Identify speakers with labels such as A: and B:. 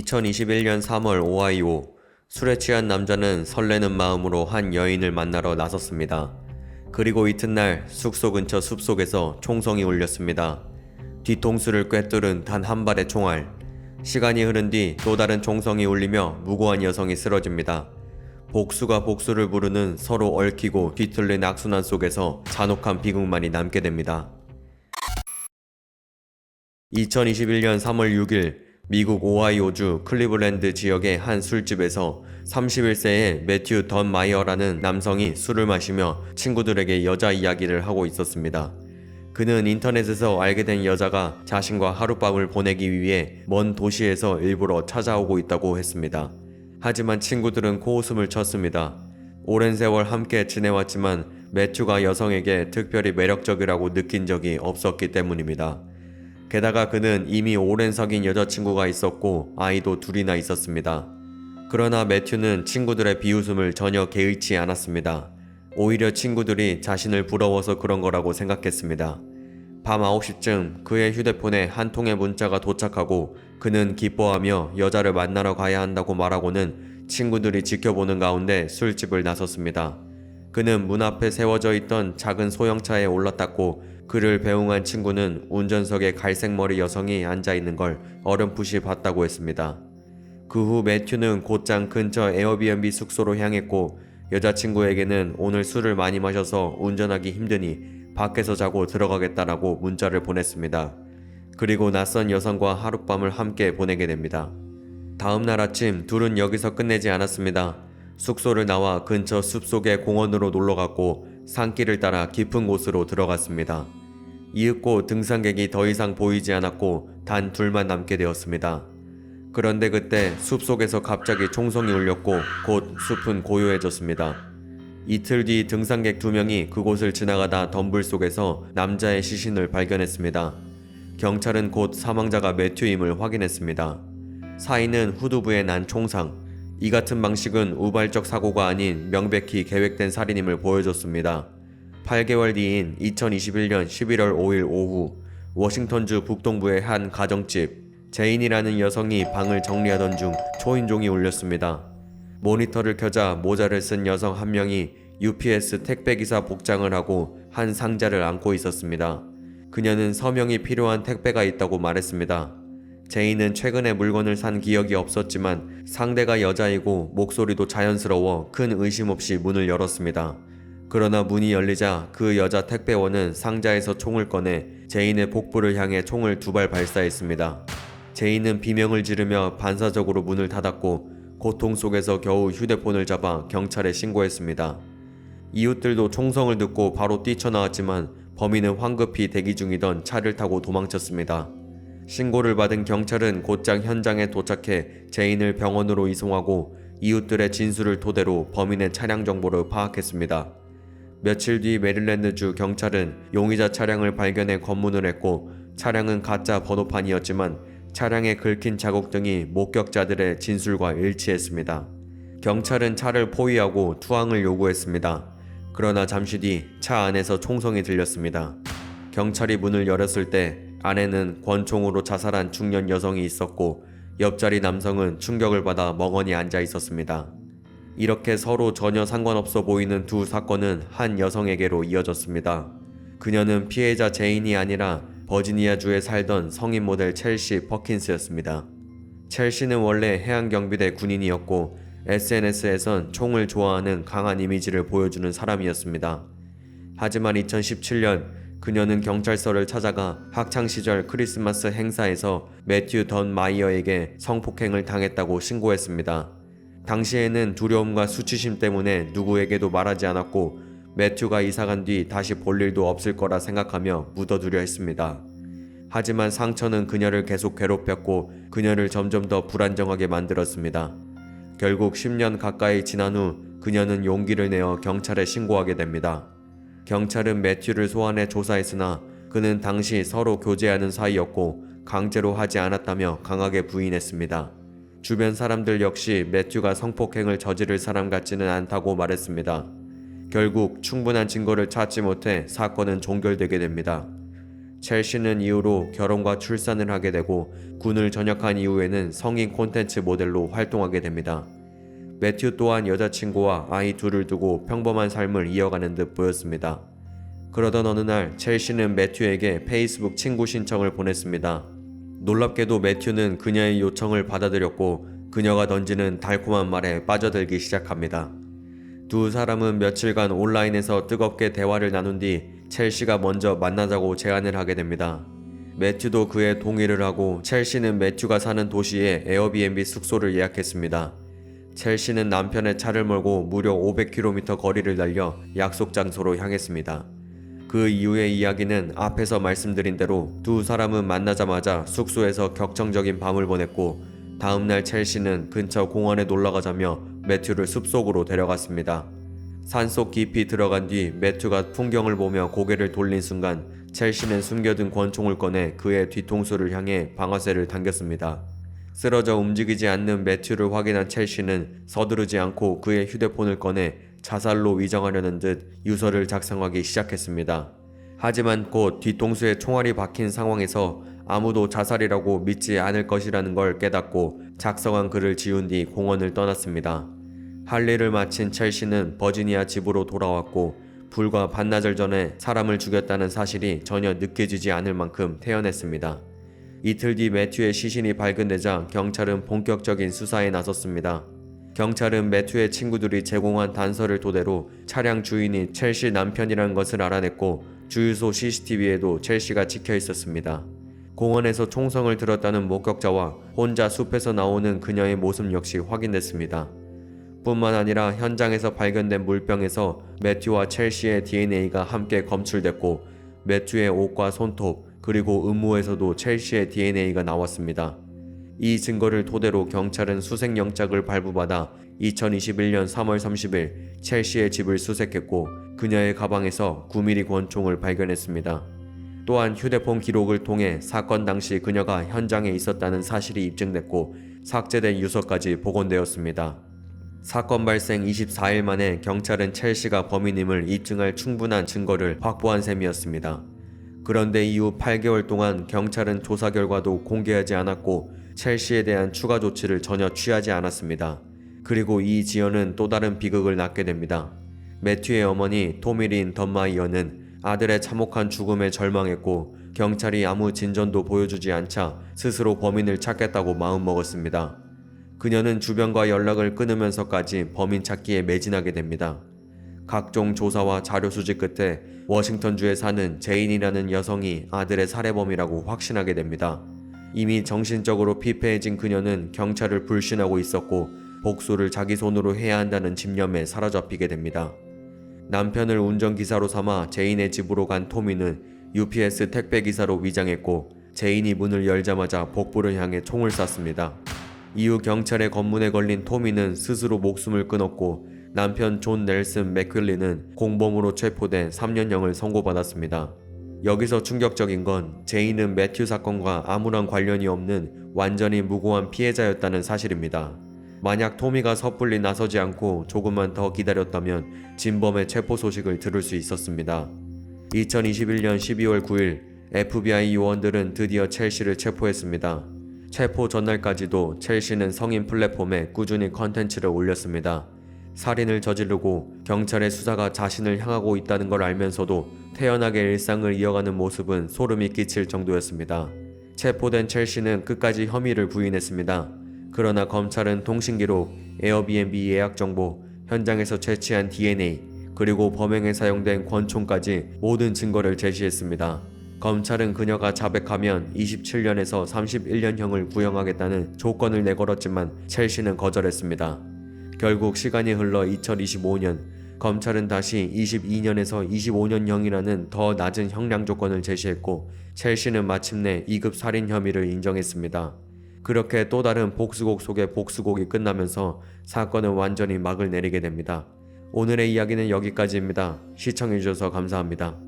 A: 2021년 3월 오하이오. 술에 취한 남자는 설레는 마음으로 한 여인을 만나러 나섰습니다. 그리고 이튿날 숙소 근처 숲속에서 총성이 울렸습니다. 뒤통수를 꿰뚫은 단 한 발의 총알. 시간이 흐른 뒤 또 다른 총성이 울리며 무고한 여성이 쓰러집니다. 복수가 복수를 부르는 서로 얽히고 뒤틀린 악순환 속에서 잔혹한 비극만이 남게 됩니다. 2021년 3월 6일 미국 오하이오주 클리블랜드 지역의 한 술집에서 31세의 매튜 던 마이어라는 남성이 술을 마시며 친구들에게 여자 이야기를 하고 있었습니다. 그는 인터넷에서 알게 된 여자가 자신과 하룻밤을 보내기 위해 먼 도시에서 일부러 찾아오고 있다고 했습니다. 하지만 친구들은 코웃음을 쳤습니다. 오랜 세월 함께 지내왔지만 매튜가 여성에게 특별히 매력적이라고 느낀 적이 없었기 때문입니다. 게다가 그는 이미 오랜 사귄 여자친구가 있었고 아이도 둘이나 있었습니다. 그러나 매튜는 친구들의 비웃음을 전혀 개의치 않았습니다. 오히려 친구들이 자신을 부러워서 그런 거라고 생각했습니다. 밤 9시쯤 그의 휴대폰에 한 통의 문자가 도착하고 그는 기뻐하며 여자를 만나러 가야 한다고 말하고는 친구들이 지켜보는 가운데 술집을 나섰습니다. 그는 문 앞에 세워져 있던 작은 소형차에 올라탔고 그를 배웅한 친구는 운전석에 갈색머리 여성이 앉아있는 걸 어렴풋이 봤다고 했습니다. 그 후 매튜는 곧장 근처 에어비앤비 숙소로 향했고 여자친구에게는 오늘 술을 많이 마셔서 운전하기 힘드니 밖에서 자고 들어가겠다라고 문자를 보냈습니다. 그리고 낯선 여성과 하룻밤을 함께 보내게 됩니다. 다음날 아침 둘은 여기서 끝내지 않았습니다. 숙소를 나와 근처 숲속의 공원으로 놀러갔고 산길을 따라 깊은 곳으로 들어갔습니다. 이윽고 등산객이 더 이상 보이지 않았고 단 둘만 남게 되었습니다. 그런데 그때 숲속에서 갑자기 총성이 울렸고 곧 숲은 고요해졌습니다. 이틀 뒤 등산객 2명이 그곳을 지나가다 덤불 속에서 남자의 시신을 발견했습니다. 경찰은 곧 사망자가 매튜임을 확인했습니다. 사인은 후두부에 난 총상. 이 같은 방식은 우발적 사고가 아닌 명백히 계획된 살인임을 보여줬습니다. 8개월 뒤인 2021년 11월 5일 오후 워싱턴주 북동부의 한 가정집, 제인이라는 여성이 방을 정리하던 중 초인종이 울렸습니다. 모니터를 켜자 모자를 쓴 여성 한 명이 UPS 택배기사 복장을 하고 한 상자를 안고 있었습니다. 그녀는 서명이 필요한 택배가 있다고 말했습니다. 제인은 최근에 물건을 산 기억이 없었지만 상대가 여자이고 목소리도 자연스러워 큰 의심 없이 문을 열었습니다. 그러나 문이 열리자 그 여자 택배원은 상자에서 총을 꺼내 제인의 복부를 향해 총을 2발 발사했습니다. 제인은 비명을 지르며 반사적으로 문을 닫았고 고통 속에서 겨우 휴대폰을 잡아 경찰에 신고했습니다. 이웃들도 총성을 듣고 바로 뛰쳐나왔지만 범인은 황급히 대기 중이던 차를 타고 도망쳤습니다. 신고를 받은 경찰은 곧장 현장에 도착해 제인을 병원으로 이송하고 이웃들의 진술을 토대로 범인의 차량 정보를 파악했습니다. 며칠 뒤 메릴랜드주 경찰은 용의자 차량을 발견해 검문을 했고 차량은 가짜 번호판이었지만 차량에 긁힌 자국 등이 목격자들의 진술과 일치했습니다. 경찰은 차를 포위하고 투항을 요구했습니다. 그러나 잠시 뒤 차 안에서 총성이 들렸습니다. 경찰이 문을 열었을 때 안에는 권총으로 자살한 중년 여성이 있었고 옆자리 남성은 충격을 받아 멍하니 앉아 있었습니다. 이렇게 서로 전혀 상관없어 보이는 두 사건은 한 여성에게로 이어졌습니다. 그녀는 피해자 제인이 아니라 버지니아주에 살던 성인 모델 첼시 퍼킨스였습니다. 첼시는 원래 해양경비대 군인이었고 SNS에선 총을 좋아하는 강한 이미지를 보여주는 사람이었습니다. 하지만 2017년 그녀는 경찰서를 찾아가 학창시절 크리스마스 행사에서 매튜 던 마이어에게 성폭행을 당했다고 신고했습니다. 당시에는 두려움과 수치심 때문에 누구에게도 말하지 않았고 매튜가 이사간 뒤 다시 볼 일도 없을 거라 생각하며 묻어두려 했습니다. 하지만 상처는 그녀를 계속 괴롭혔고 그녀를 점점 더 불안정하게 만들었습니다. 결국 10년 가까이 지난 후 그녀는 용기를 내어 경찰에 신고하게 됩니다. 경찰은 매튜를 소환해 조사했으나 그는 당시 서로 교제하는 사이였고 강제로 하지 않았다며 강하게 부인했습니다. 주변 사람들 역시 매튜가 성폭행을 저지를 사람 같지는 않다고 말했습니다. 결국 충분한 증거를 찾지 못해 사건은 종결되게 됩니다. 첼시는 이후로 결혼과 출산을 하게 되고 군을 전역한 이후에는 성인 콘텐츠 모델로 활동하게 됩니다. 매튜 또한 여자친구와 아이 둘을 두고 평범한 삶을 이어가는 듯 보였습니다. 그러던 어느 날 첼시는 매튜에게 페이스북 친구 신청을 보냈습니다. 놀랍게도 매튜는 그녀의 요청을 받아들였고 그녀가 던지는 달콤한 말에 빠져들기 시작합니다. 두 사람은 며칠간 온라인에서 뜨겁게 대화를 나눈 뒤 첼시가 먼저 만나자고 제안을 하게 됩니다. 매튜도 그에 동의를 하고 첼시는 매튜가 사는 도시에 에어비앤비 숙소를 예약했습니다. 첼시는 남편의 차를 몰고 무려 500km 거리를 달려 약속 장소로 향했습니다. 그 이후의 이야기는 앞에서 말씀드린 대로 두 사람은 만나자마자 숙소에서 격정적인 밤을 보냈고 다음날 첼시는 근처 공원에 놀러가자며 매튜를 숲속으로 데려갔습니다. 산속 깊이 들어간 뒤 매튜가 풍경을 보며 고개를 돌린 순간 첼시는 숨겨둔 권총을 꺼내 그의 뒤통수를 향해 방아쇠를 당겼습니다. 쓰러져 움직이지 않는 매튜를 확인한 첼시는 서두르지 않고 그의 휴대폰을 꺼내 자살로 위장하려는 듯 유서를 작성하기 시작했습니다. 하지만 곧 뒤통수에 총알이 박힌 상황에서 아무도 자살이라고 믿지 않을 것이라는 걸 깨닫고 작성한 글을 지운 뒤 공원을 떠났습니다. 할 일을 마친 첼시는 버지니아 집으로 돌아왔고 불과 반나절 전에 사람을 죽였다는 사실이 전혀 느껴지지 않을 만큼 태연했습니다. 이틀 뒤 매튜의 시신이 발견되자 경찰은 본격적인 수사에 나섰습니다. 경찰은 매튜의 친구들이 제공한 단서를 토대로 차량 주인이 첼시 남편이라는 것을 알아냈고 주유소 CCTV에도 첼시가 찍혀 있었습니다. 공원에서 총성을 들었다는 목격자와 혼자 숲에서 나오는 그녀의 모습 역시 확인됐습니다. 뿐만 아니라 현장에서 발견된 물병에서 매튜와 첼시의 DNA가 함께 검출됐고 매튜의 옷과 손톱 그리고 음모에서도 첼시의 DNA가 나왔습니다. 이 증거를 토대로 경찰은 수색영장을 발부받아 2021년 3월 30일 첼시의 집을 수색했고 그녀의 가방에서 9mm 권총을 발견했습니다. 또한 휴대폰 기록을 통해 사건 당시 그녀가 현장에 있었다는 사실이 입증됐고 삭제된 유서까지 복원되었습니다. 사건 발생 24일 만에 경찰은 첼시가 범인임을 입증할 충분한 증거를 확보한 셈이었습니다. 그런데 이후 8개월 동안 경찰은 조사 결과도 공개하지 않았고 첼시에 대한 추가 조치를 전혀 취하지 않았습니다. 그리고 이 지연은 또 다른 비극을 낳게 됩니다. 매튜의 어머니 토미린 던마이어는 아들의 참혹한 죽음에 절망했고 경찰이 아무 진전도 보여주지 않자 스스로 범인을 찾겠다고 마음먹었습니다. 그녀는 주변과 연락을 끊으면서까지 범인 찾기에 매진하게 됩니다. 각종 조사와 자료 수집 끝에 워싱턴주에 사는 제인이라는 여성이 아들의 살해범이라고 확신하게 됩니다. 이미 정신적으로 피폐해진 그녀는 경찰을 불신하고 있었고 복수를 자기 손으로 해야 한다는 집념에 사로잡히게 됩니다. 남편을 운전기사로 삼아 제인의 집으로 간 토미는 UPS 택배기사로 위장했고 제인이 문을 열자마자 복부를 향해 총을 쐈습니다. 이후 경찰의 검문에 걸린 토미는 스스로 목숨을 끊었고 남편 존 넬슨 맥퀼리는 공범으로 체포돼 3년형을 선고받았습니다. 여기서 충격적인 건 제인은 매튜 사건과 아무런 관련이 없는 완전히 무고한 피해자였다는 사실입니다. 만약 토미가 섣불리 나서지 않고 조금만 더 기다렸다면 진범의 체포 소식을 들을 수 있었습니다. 2021년 12월 9일 FBI 요원들은 드디어 첼시를 체포했습니다. 체포 전날까지도 첼시는 성인 플랫폼에 꾸준히 컨텐츠를 올렸습니다. 살인을 저지르고 경찰의 수사가 자신을 향하고 있다는 걸 알면서도 태연하게 일상을 이어가는 모습은 소름이 끼칠 정도였습니다. 체포된 첼시는 끝까지 혐의를 부인했습니다. 그러나 검찰은 통신기록, 에어비앤비 예약 정보, 현장에서 채취한 DNA, 그리고 범행에 사용된 권총까지 모든 증거를 제시했습니다. 검찰은 그녀가 자백하면 27년에서 31년형을 구형하겠다는 조건을 내걸었지만 첼시는 거절했습니다. 결국 시간이 흘러 2025년, 검찰은 다시 22년에서 25년형이라는 더 낮은 형량 조건을 제시했고 첼시는 마침내 2급 살인 혐의를 인정했습니다. 그렇게 또 다른 복수곡 속의 복수곡이 끝나면서 사건은 완전히 막을 내리게 됩니다. 오늘의 이야기는 여기까지입니다. 시청해주셔서 감사합니다.